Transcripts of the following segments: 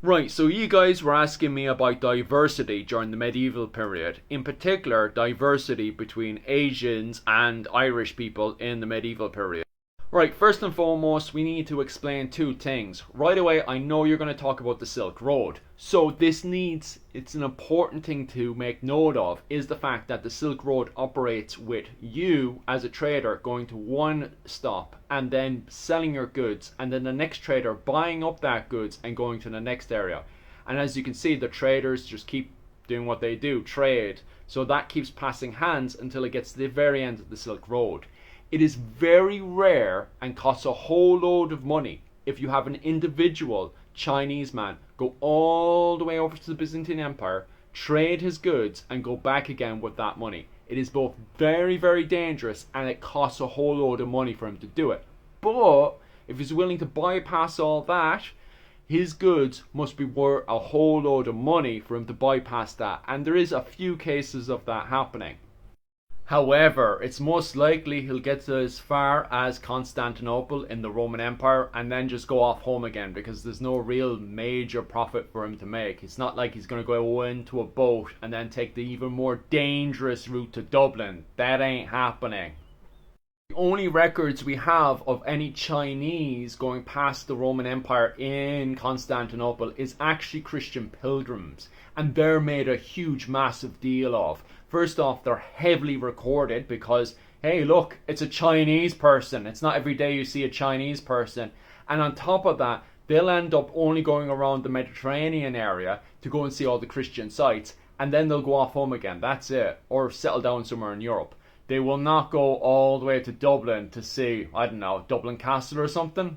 Right, so you guys were asking me about diversity during the medieval period, in particular, diversity between Asians and Irish people in the medieval period. Right, first and foremost, we need to explain two things. Right away, I know you're going to talk about the Silk Road. So it's an important thing to make note of, is the fact that the Silk Road operates with you as a trader going to one stop and then selling your goods, and then the next trader buying up that goods and going to the next area. And as you can see, the traders just keep doing what they do, trade. So that keeps passing hands until it gets to the very end of the Silk Road. It is very rare and costs a whole load of money if you have an individual Chinese man go all the way over to the Byzantine Empire, trade his goods, and go back again with that money. It is both very, very dangerous, and it costs a whole load of money for him to do it. But if he's willing to bypass all that, his goods must be worth a whole load of money for him to bypass that. And there is a few cases of that happening. However, it's most likely he'll get to as far as Constantinople in the Roman Empire and then just go off home again, because there's no real major profit for him to make. It's not like he's going to go into a boat and then take the even more dangerous route to Dublin. That ain't happening. The only records we have of any Chinese going past the Roman Empire in Constantinople is actually Christian pilgrims, and they're made a huge, massive deal of. First off, they're heavily recorded because, hey, look, it's a Chinese person. It's not every day you see a Chinese person. And on top of that, they'll end up only going around the Mediterranean area to go and see all the Christian sites, and then they'll go off home again. That's it. Or settle down somewhere in Europe. They will not go all the way to Dublin to see, I don't know, Dublin Castle or something.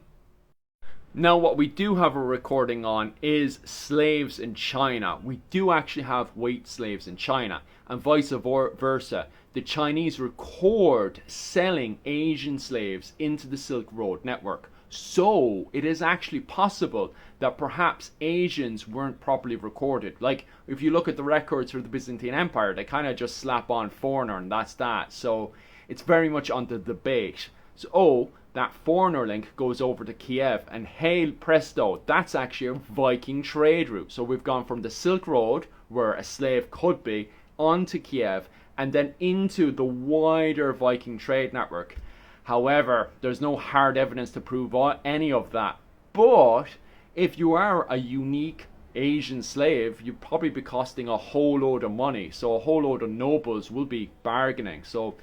Now, what we do have a recording on is slaves in China. We do actually have white slaves in China, and vice versa. The Chinese record selling Asian slaves into the Silk Road network. So it is actually possible that perhaps Asians weren't properly recorded. Like, if you look at the records for the Byzantine Empire, they kind of just slap on foreigner and that's that. So it's very much on the debate. So that foreigner link goes over to Kiev, and hey presto, that's actually a Viking trade route. So we've gone from the Silk Road, where a slave could be, onto Kiev, and then into the wider Viking trade network. However, there's no hard evidence to prove any of that. But if you are a unique Asian slave, you'd probably be costing a whole load of money. So a whole load of nobles will be bargaining. So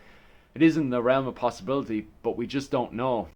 it is in the realm of possibility, but we just don't know.